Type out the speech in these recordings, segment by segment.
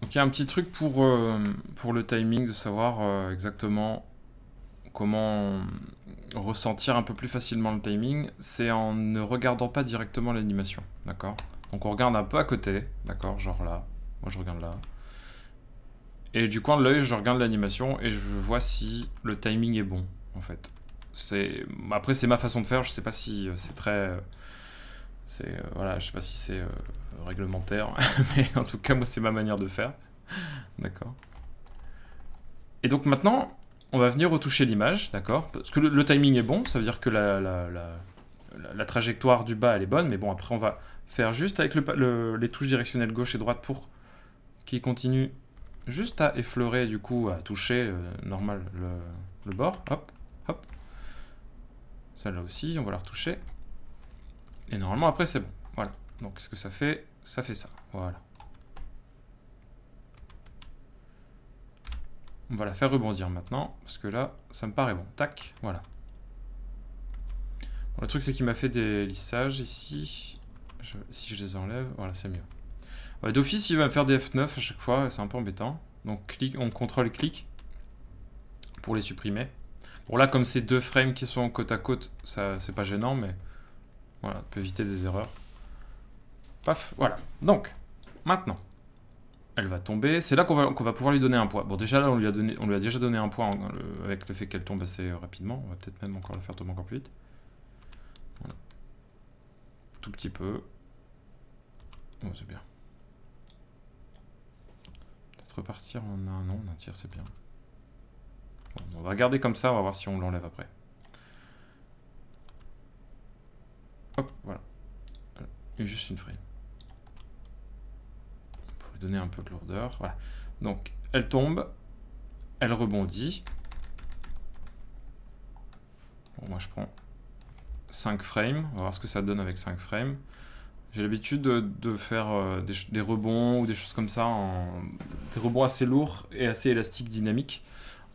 Donc il y a un petit truc pour le timing, de savoir exactement comment ressentir un peu plus facilement le timing, c'est en ne regardant pas directement l'animation, d'accord? Donc on regarde un peu à côté, d'accord? Genre là, moi je regarde là. Et du coin de l'œil, je regarde l'animation et je vois si le timing est bon, en fait. Après, c'est ma façon de faire, je sais pas si c'est très... voilà, je sais pas si c'est réglementaire, mais en tout cas, moi, c'est ma manière de faire. D'accord. Et donc maintenant, on va venir retoucher l'image, d'accord? Parce que le timing est bon, ça veut dire que la trajectoire du bas, elle est bonne, mais bon, après, on va faire juste avec les touches directionnelles gauche et droite pour qu'il continue juste à effleurer, du coup, à toucher normal le bord. Hop, hop. Celle-là aussi, on va la retoucher. Et normalement, après, c'est bon. Voilà. Donc, qu'est-ce que ça fait? Ça fait ça. Voilà. On va la faire rebondir maintenant, parce que là, ça me paraît bon. Tac, voilà. Bon, le truc, c'est qu'il m'a fait des lissages ici. Si je les enlève, voilà, c'est mieux. Ouais, d'office, il va me faire des F9 à chaque fois, c'est un peu embêtant. Donc, on contrôle-clic pour les supprimer. Bon, là, comme c'est deux frames qui sont côte à côte, c'est pas gênant, mais voilà, on peut éviter des erreurs. Paf, voilà. Donc, maintenant, elle va tomber. C'est là qu'on va pouvoir lui donner un poids. Bon, déjà là, on lui a déjà donné un poids avec le fait qu'elle tombe assez rapidement. On va peut-être même encore la faire tomber encore plus vite. Voilà. Tout petit peu. Oh, c'est bien. Peut-être repartir en un, non, en un tiers, c'est bien. Bon, on va regarder comme ça, on va voir si on l'enlève après. Hop, voilà. Il y a juste une frame. Pour lui donner un peu de lourdeur. Voilà. Donc, elle tombe. Elle rebondit. Bon, moi je prends 5 frames. On va voir ce que ça donne avec 5 frames. J'ai l'habitude de faire des rebonds ou des choses comme ça, des rebonds assez lourds et assez élastiques, dynamiques,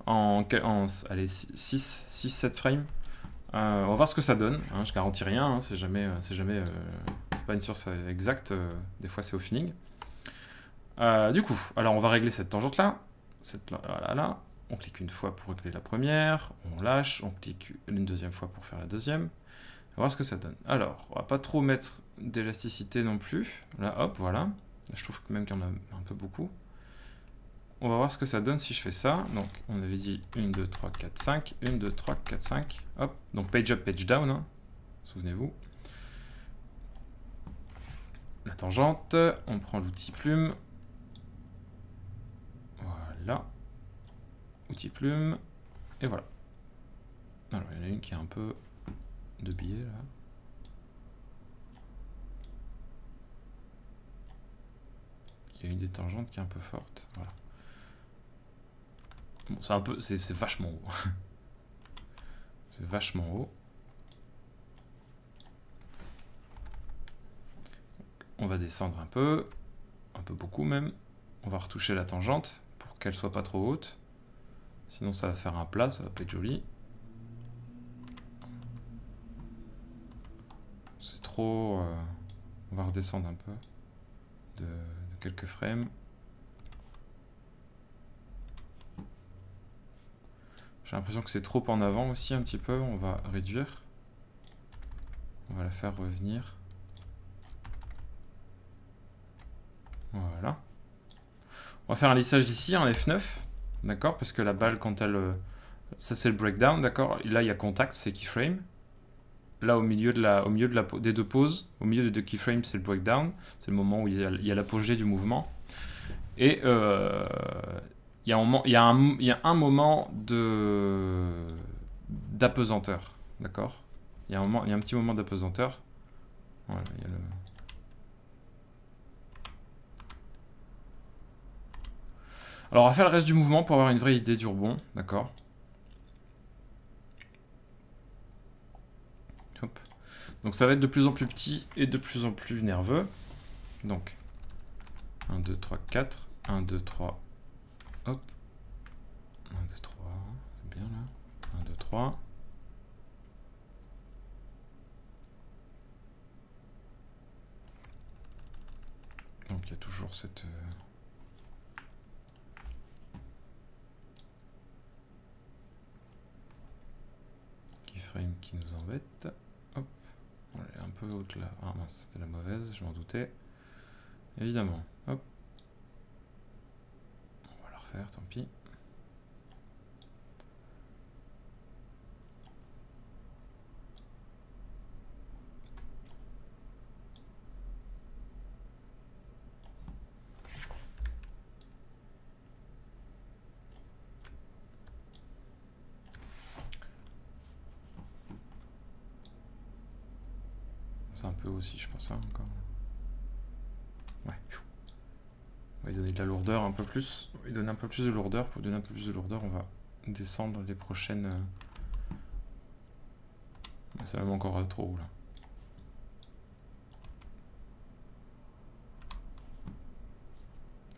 allez, 6-7 frames. On va voir ce que ça donne, hein, je garantis rien, hein, c'est jamais pas une source exacte, des fois c'est au feeling. Du coup, alors on va régler cette tangente là, là. On clique une fois pour régler la première, on lâche, on clique une deuxième fois pour faire la deuxième. On va voir ce que ça donne. Alors, on va pas trop mettre d'élasticité non plus. Là, hop, voilà. Je trouve même qu'il y en a un peu beaucoup. On va voir ce que ça donne si je fais ça. Donc, on avait dit 1, 2, 3, 4, 5. 1, 2, 3, 4, 5. Hop. Donc, page up, page down. Hein. Souvenez-vous. La tangente. On prend l'outil plume. Voilà. Outil plume. Et voilà. Alors, il y en a une qui est un peu de biais, là. Il y a une des tangentes qui est un peu forte. Voilà. Bon, c'est un peu, c'est vachement haut. C'est vachement haut. On va descendre un peu beaucoup même. On va retoucher la tangente pour qu'elle soit pas trop haute. Sinon ça va faire un plat, ça va pas être joli. C'est trop... on va redescendre un peu de quelques frames. J'ai l'impression que c'est trop en avant aussi un petit peu. On va réduire. On va la faire revenir. Voilà. On va faire un lissage ici, un F9. D'accord? Parce que la balle, quand elle... ça, c'est le breakdown, d'accord? Là, il y a contact, c'est keyframe. Là, au milieu des deux pauses, au milieu des deux keyframes, c'est le breakdown. C'est le moment où il y a l'apogée du mouvement. Et il y a un moment d'apesanteur. D'accord? Il y a un petit moment d'apesanteur. Voilà, il y a le... Alors, on va faire le reste du mouvement pour avoir une vraie idée du rebond. D'accord? Hop. Donc, ça va être de plus en plus petit et de plus en plus nerveux. Donc, 1, 2, 3, 4. 1, 2, 3. Hop. 1, 2, 3. C'est bien là. 1, 2, 3. Donc, il y a toujours cette... frame qui nous embête. Hop, on est un peu haute là. Ah mince, c'était la mauvaise, je m'en doutais. Évidemment, hop. On va la refaire, tant pis. C'est un peu aussi, je pense, hein, encore. Ouais. On va lui donner de la lourdeur un peu plus. On va lui donner un peu plus de lourdeur. Pour donner un peu plus de lourdeur, on va descendre les prochaines... C'est même encore trop haut, là.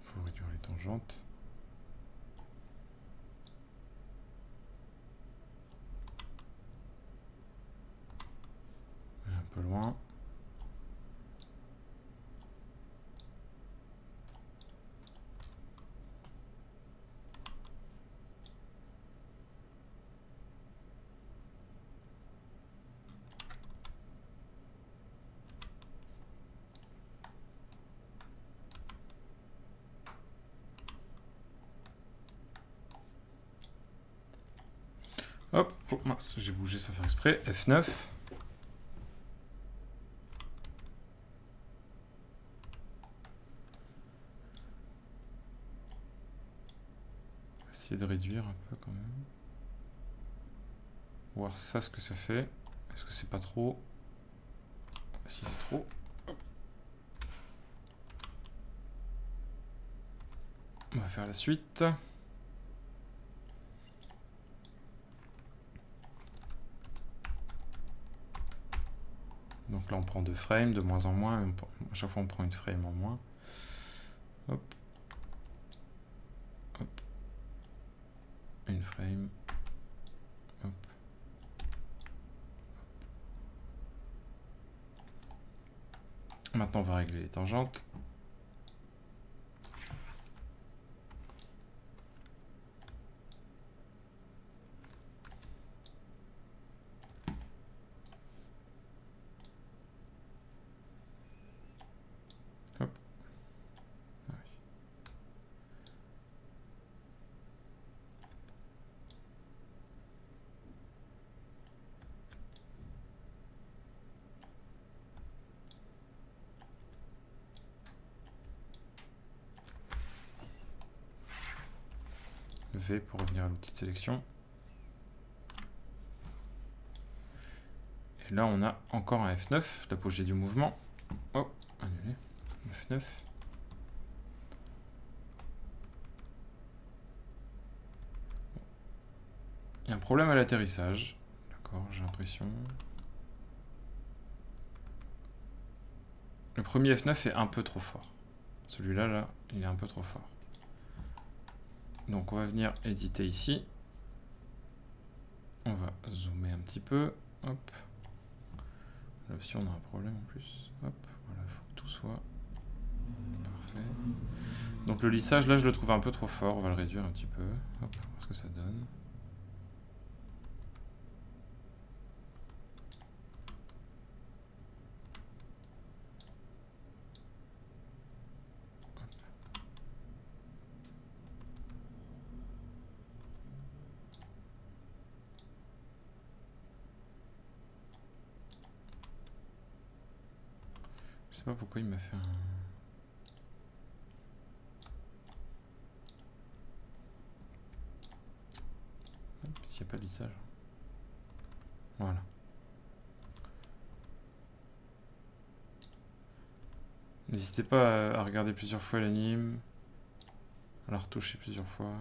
Faut réduire les tangentes. Un peu loin. Hop, oh mince, j'ai bougé sans faire exprès. F9. Essayer de réduire un peu quand même. Voir ça, ce que ça fait. Est-ce que c'est pas trop? Si c'est trop. Hop. On va faire la suite. Donc là on prend 2 frames de moins en moins. À chaque fois on prend une frame en moins. Hop. Hop. Une frame. Hop. Maintenant on va régler les tangentes. Hop. Ah oui. V pour revenir à l'outil de sélection. Et là, on a encore un F9, l'apogée du mouvement. Oh, annulé. F9. Il y a un problème à l'atterrissage. D'accord, j'ai l'impression. Le premier F9 est un peu trop fort. Celui-là, là, il est un peu trop fort. Donc on va venir éditer ici. On va zoomer un petit peu. Hop. Là aussi on a un problème en plus. Hop, voilà, il faut que tout soit parfait. Donc le lissage là je le trouve un peu trop fort, on va le réduire un petit peu. Hop, on va voir ce que ça donne. Je sais pas pourquoi il m'a fait un... S'il n'y a pas de lissage. Voilà. N'hésitez pas à regarder plusieurs fois l'anime, à la retoucher plusieurs fois.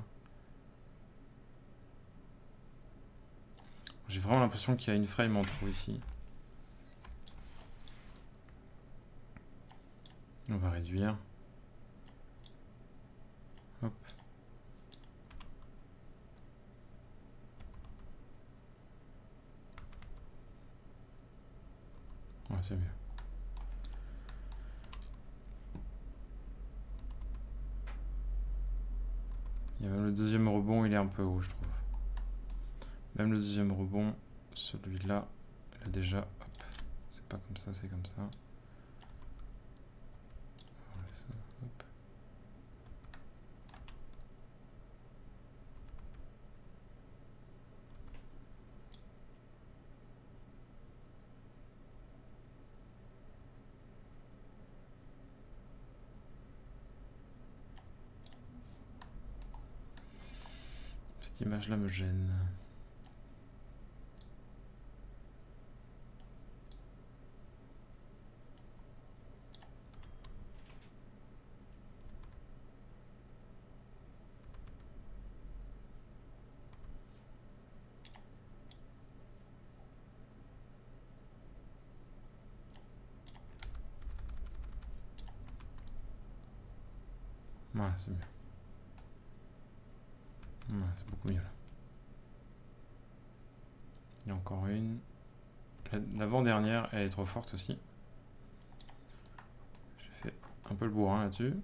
J'ai vraiment l'impression qu'il y a une frame en trop ici. On va réduire. Hop. Ouais, c'est mieux. Il y a même le deuxième rebond, il est un peu haut, je trouve. Même le deuxième rebond, Celui-là, il a déjà... Hop, c'est pas comme ça, c'est comme ça. Hop. Cette image-là me gêne. Ouais, c'est mieux. Ouais, c'est beaucoup mieux là. Il y a encore une. L'avant-dernière, elle est trop forte aussi. J'ai fait un peu le bourrin là-dessus.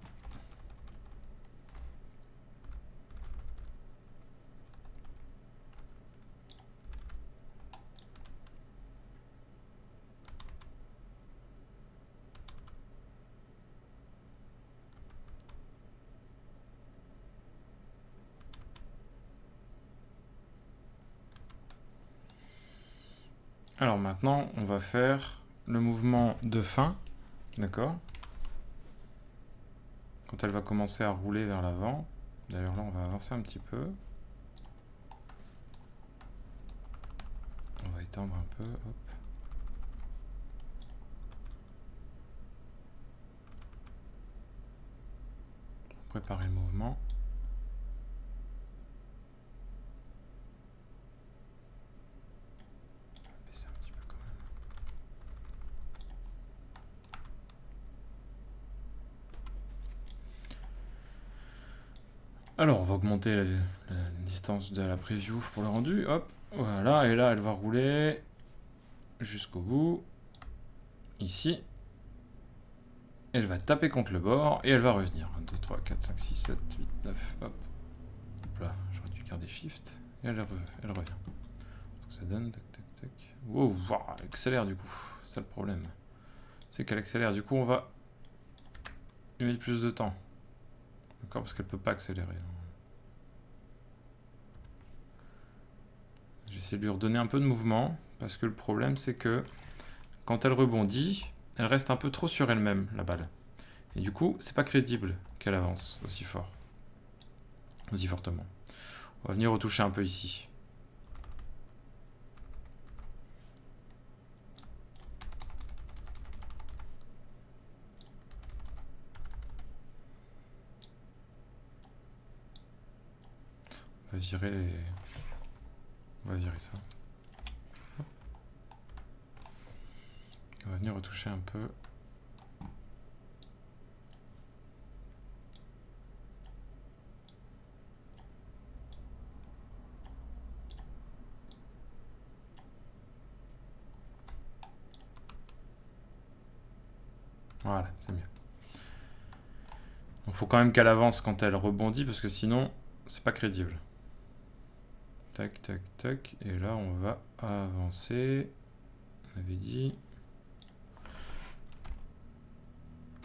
Alors maintenant, on va faire le mouvement de fin, d'accord? Quand elle va commencer à rouler vers l'avant. D'ailleurs là, on va avancer un petit peu. On va étendre un peu, hop. Préparer le mouvement. Baisser un petit peu quand même. Alors, on va augmenter la distance de la preview pour le rendu. Hop, voilà. Et là, elle va rouler jusqu'au bout. Ici. Elle va taper contre le bord et elle va revenir. 1, 2, 3, 4, 5, 6, 7, 8, 9. Hop. Hop là, j'aurais dû garder Shift. Et elle revient. Donc ça donne... Tac, tac, tac. Wow, elle accélère du coup. C'est ça le problème. C'est qu'elle accélère. Du coup, on va lui mettre plus de temps. D'accord, parce qu'elle peut pas accélérer. J'essaie de lui redonner un peu de mouvement, parce que le problème c'est que quand elle rebondit, elle reste un peu trop sur elle-même, la balle. Et du coup, c'est pas crédible qu'elle avance aussi fort. Aussi fortement. On va venir retoucher un peu ici. On va virer les... On va virer ça. On va venir retoucher un peu. Voilà, c'est mieux. Donc faut quand même qu'elle avance quand elle rebondit, parce que sinon, c'est pas crédible. Tac, tac, tac. Et là, on va avancer. On avait dit...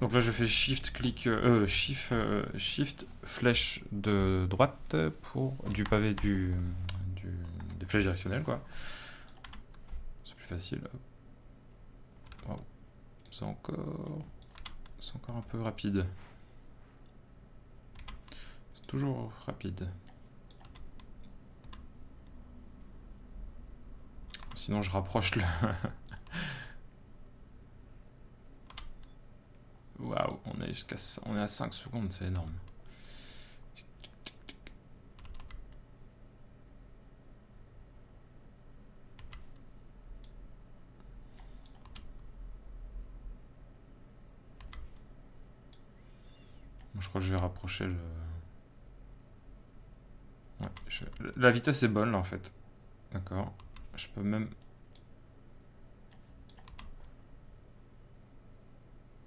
Donc là, je fais Shift, clic, Shift, flèche de droite pour du pavé des flèches directionnelles, quoi. C'est plus facile. Wow. C'est encore un peu rapide. C'est toujours rapide. Sinon, je rapproche le... Waouh, on est à 5 secondes, c'est énorme. Moi, je crois que je vais rapprocher le... Ouais, la vitesse est bonne là en fait. D'accord. Je peux même...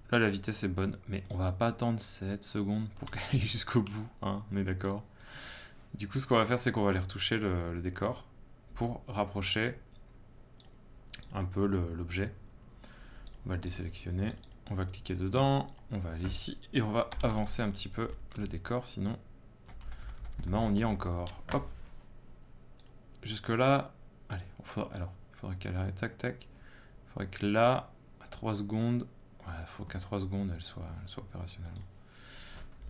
Là, la vitesse est bonne, mais on va pas attendre 7 secondes pour qu'elle aille jusqu'au bout, hein, on est d'accord. Du coup, ce qu'on va faire, c'est qu'on va aller retoucher le décor pour rapprocher un peu l'objet. On va le désélectionner, on va cliquer dedans, on va aller ici et on va avancer un petit peu le décor, sinon demain on y est encore. Hop. Jusque là, allez, il faudrait qu'elle arrête, tac tac. Il faudrait que là, à 3 secondes, il faut qu'à 3 secondes elle soit opérationnelle.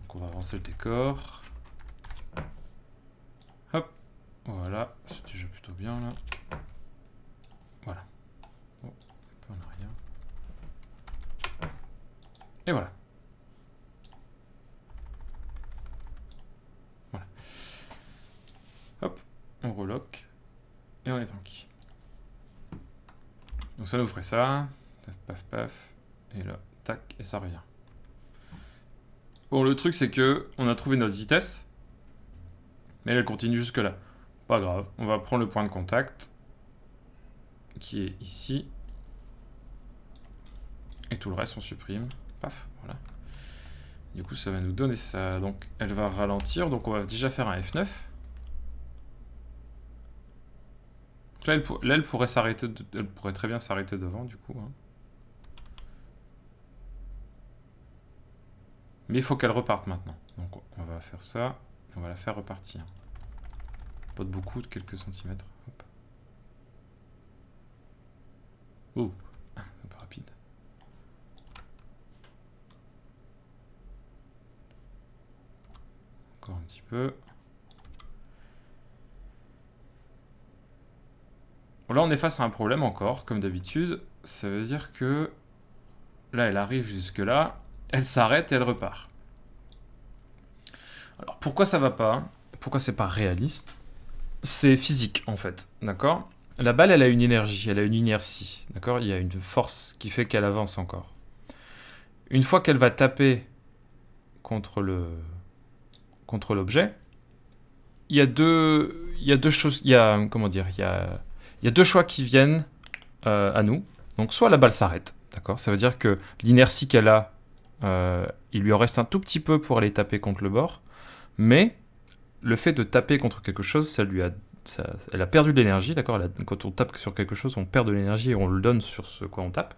Donc on va avancer le décor. Hop, voilà, c'est déjà plutôt bien là. Voilà. Oh, un peu en arrière. Et voilà. Voilà. Hop, on relock. Et on est tranquille. Donc ça nous ferait ça. Paf, paf, paf. Et là, tac, et ça revient. Bon, le truc, c'est que on a trouvé notre vitesse. Mais elle continue jusque là. Pas grave. On va prendre le point de contact. Qui est ici. Et tout le reste, on supprime. Paf, voilà. Du coup, ça va nous donner ça. Donc, elle va ralentir. Donc, on va déjà faire un F9. Donc là, elle pourrait s'arrêter. Elle pourrait très bien s'arrêter devant, du coup. Hein. Mais il faut qu'elle reparte maintenant. Donc, on va faire ça. On va la faire repartir. Pas de beaucoup, de quelques centimètres. Hop. Oh, un peu rapide. Encore un petit peu. Bon, là, on est face à un problème encore, comme d'habitude. Ça veut dire que là, elle arrive jusque là, elle s'arrête et elle repart. Alors, pourquoi ça va pas? Pourquoi c'est pas réaliste? C'est physique, en fait, d'accord? La balle, elle a une énergie, elle a une inertie, d'accord? Il y a une force qui fait qu'elle avance encore. Une fois qu'elle va taper contre l'objet, il y a deux choses, il y a deux choix qui viennent à nous. Donc soit la balle s'arrête, d'accord? Ça veut dire que l'inertie qu'elle a, il lui en reste un tout petit peu pour aller taper contre le bord, mais le fait de taper contre quelque chose, elle a perdu de l'énergie, d'accord? Quand on tape sur quelque chose, on perd de l'énergie et on le donne sur ce quoi on tape.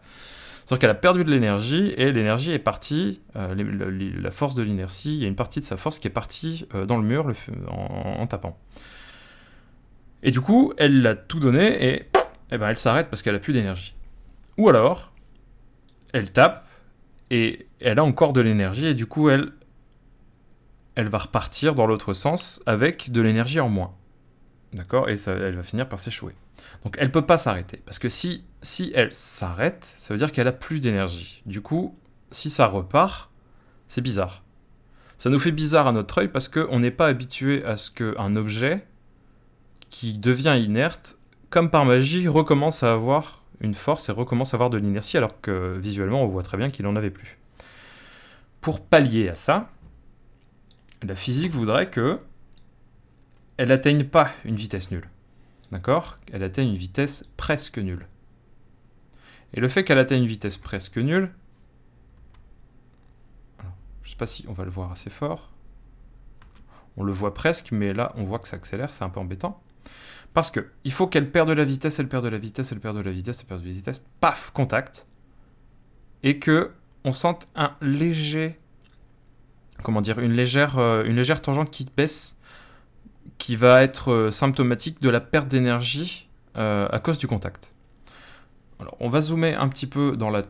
C'est-à-dire qu'elle a perdu de l'énergie et l'énergie est partie, la force de l'inertie, il y a une partie de sa force qui est partie dans le mur en tapant. Et du coup, elle a tout donné et ben, elle s'arrête parce qu'elle a plus d'énergie. Ou alors, elle tape et elle a encore de l'énergie et du coup, elle va repartir dans l'autre sens avec de l'énergie en moins. D'accord? Et ça, elle va finir par s'échouer. Donc elle peut pas s'arrêter. Parce que si elle s'arrête, ça veut dire qu'elle a plus d'énergie. Du coup, si ça repart, c'est bizarre. Ça nous fait bizarre à notre œil parce qu'on n'est pas habitué à ce qu'un objet qui devient inerte, comme par magie, recommence à avoir une force et recommence à avoir de l'inertie, alors que visuellement, on voit très bien qu'il n'en avait plus. Pour pallier à ça, la physique voudrait que elle n'atteigne pas une vitesse nulle. D'accord? Elle atteigne une vitesse presque nulle. Et le fait qu'elle atteigne une vitesse presque nulle, alors, je ne sais pas si on va le voir assez fort. On le voit presque, mais là, on voit que ça accélère, c'est un peu embêtant. Parce que il faut qu'elle perde de la vitesse, elle perd de la vitesse, elle perd de la vitesse, elle perd de la vitesse, paf, contact. Et que on sente un léger, comment dire, une légère tangente qui baisse, qui va être symptomatique de la perte d'énergie à cause du contact. Alors, on va zoomer un petit peu dans le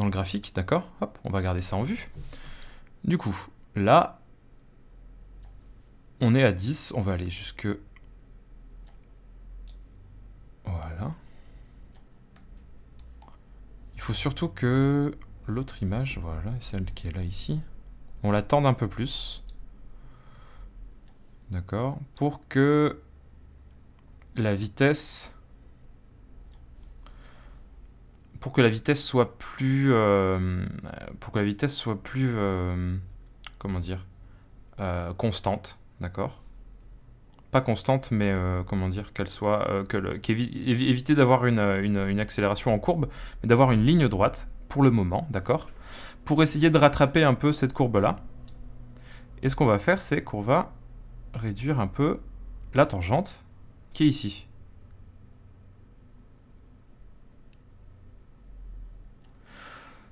graphique, d'accord? Hop, on va garder ça en vue. Du coup, là, on est à 10, on va aller jusque... Voilà. Il faut surtout que l'autre image, voilà, celle qui est là ici, on la tende un peu plus. D'accord? Pour que la vitesse soit plus comment dire, constante, d'accord? Pas constante, mais comment dire, qu'elle soit éviter d'avoir une accélération en courbe, mais d'avoir une ligne droite pour le moment, d'accord? Pour essayer de rattraper un peu cette courbe là. Et ce qu'on va faire, c'est qu'on va réduire un peu la tangente qui est ici.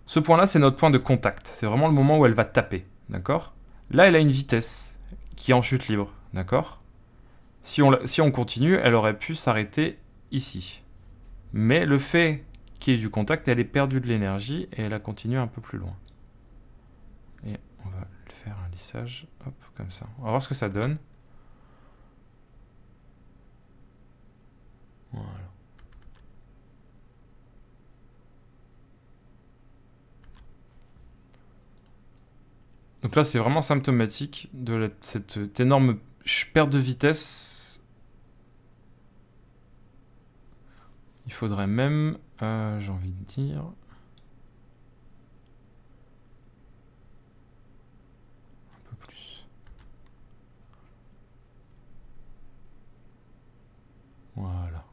Ce point-là, c'est notre point de contact. C'est vraiment le moment où elle va taper, d'accord? Là, elle a une vitesse qui est en chute libre, d'accord? Si on continue, elle aurait pu s'arrêter ici. Mais le fait qu'il y ait du contact, elle ait perdu de l'énergie et elle a continué un peu plus loin. Et on va faire un lissage, hop, comme ça. On va voir ce que ça donne. Voilà. Donc là, c'est vraiment symptomatique de cette énorme perte de vitesse. Il faudrait même, j'ai envie de dire... un peu plus. Voilà.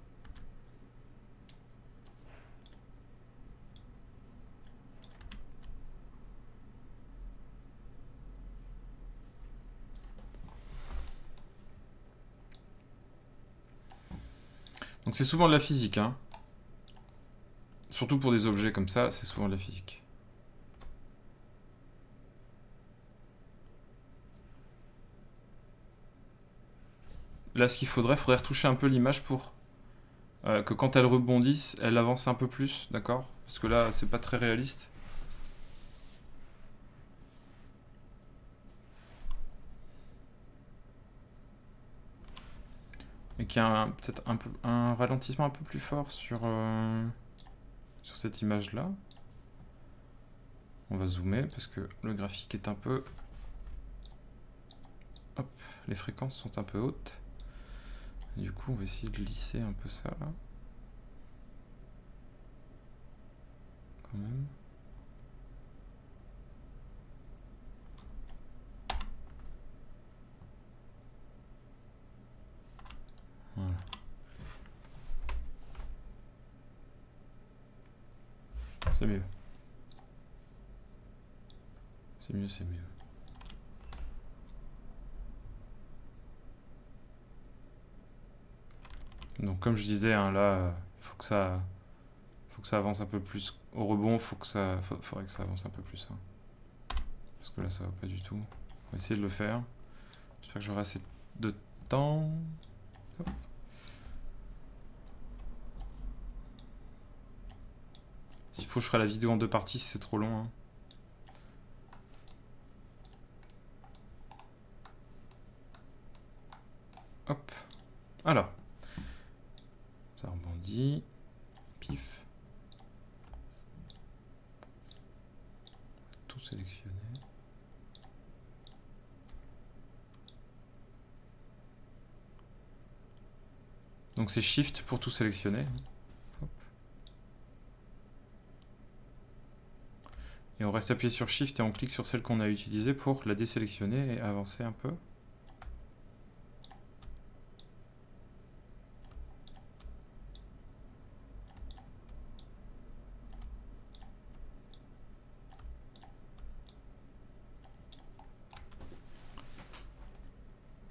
Donc c'est souvent de la physique, hein. Surtout pour des objets comme ça, c'est souvent de la physique. Là, ce qu'il faudrait retoucher un peu l'image pour que quand elle rebondisse, elle avance un peu plus, d'accord? Parce que là, c'est pas très réaliste. Et qu'il y a peut-être un ralentissement un peu plus fort sur cette image-là. On va zoomer parce que le graphique est un peu... Hop, les fréquences sont un peu hautes. Et du coup, on va essayer de lisser un peu ça, là. Quand même. Voilà. C'est mieux. C'est mieux, c'est mieux. Donc comme je disais, hein, là, faut que ça avance un peu plus. Au rebond, faudrait que ça avance un peu plus. Hein. Parce que là, ça va pas du tout. On va essayer de le faire. J'espère que j'aurai assez de temps. Hop. S'il faut, je ferai la vidéo en 2 parties si c'est trop long. Hein. Hop. Alors. Ça rebondit. Pif. Tout sélectionner. Donc c'est Shift pour tout sélectionner. Hop. Et on reste appuyé sur Shift et on clique sur celle qu'on a utilisée pour la désélectionner et avancer un peu.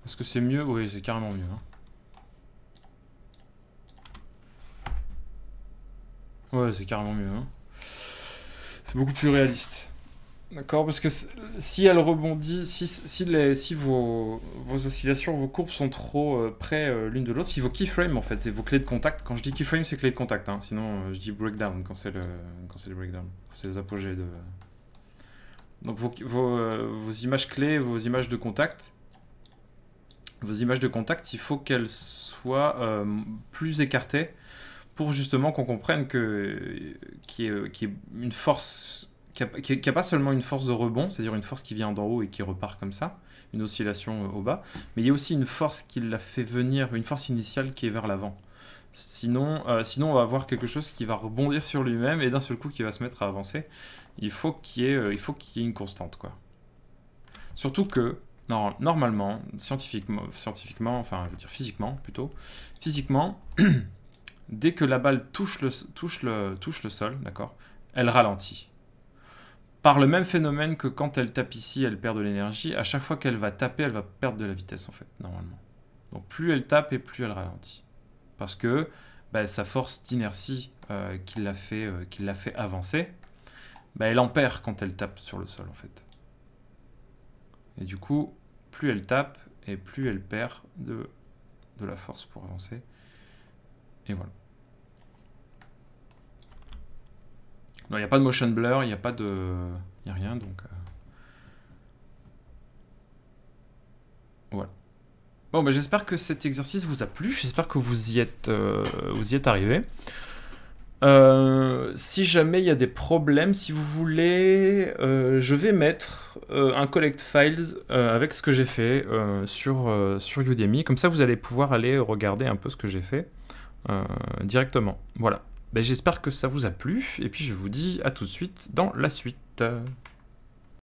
Est-ce que c'est mieux? Oui, c'est carrément mieux. Hein. Ouais, c'est carrément mieux. Hein. C'est beaucoup plus réaliste. D'accord? Parce que si elle rebondit, si vos oscillations, vos courbes sont trop près l'une de l'autre, si vos keyframes, en fait, c'est vos clés de contact. Quand je dis keyframe, c'est clés de contact. Hein. Sinon, je dis breakdown quand c'est le breakdown. C'est les apogées de... Donc vos images clés, vos images de contact, il faut qu'elles soient plus écartées pour justement qu'on comprenne qu'il y ait une force, qu'il n'y a pas seulement une force de rebond, c'est-à-dire une force qui vient d'en haut et qui repart comme ça, une oscillation au bas, mais il y a aussi une force qui la fait venir, une force initiale qui est vers l'avant. Sinon, on va avoir quelque chose qui va rebondir sur lui-même et d'un seul coup qui va se mettre à avancer. Il faut qu'il y ait une constante, quoi. Surtout que, normalement, scientifiquement, enfin, je veux dire physiquement plutôt, physiquement, dès que la balle touche le sol, d'accord, elle ralentit. Par le même phénomène que quand elle tape ici, elle perd de l'énergie, à chaque fois qu'elle va taper, elle va perdre de la vitesse, en fait, normalement. Donc plus elle tape et plus elle ralentit. Parce que sa force d'inertie qui l'a fait avancer bah, elle en perd quand elle tape sur le sol, en fait. Et du coup, plus elle tape, et plus elle perd de la force pour avancer. Et voilà. Non, il n'y a pas de motion blur, il n'y a pas de... Il n'y a rien, donc... Voilà. Bon, bah, j'espère que cet exercice vous a plu, j'espère que vous y êtes arrivé. Si jamais il y a des problèmes, si vous voulez, je vais mettre un collect files avec ce que j'ai fait sur Udemy. Comme ça, vous allez pouvoir aller regarder un peu ce que j'ai fait directement. Voilà. Ben, j'espère que ça vous a plu, et puis je vous dis à tout de suite dans la suite.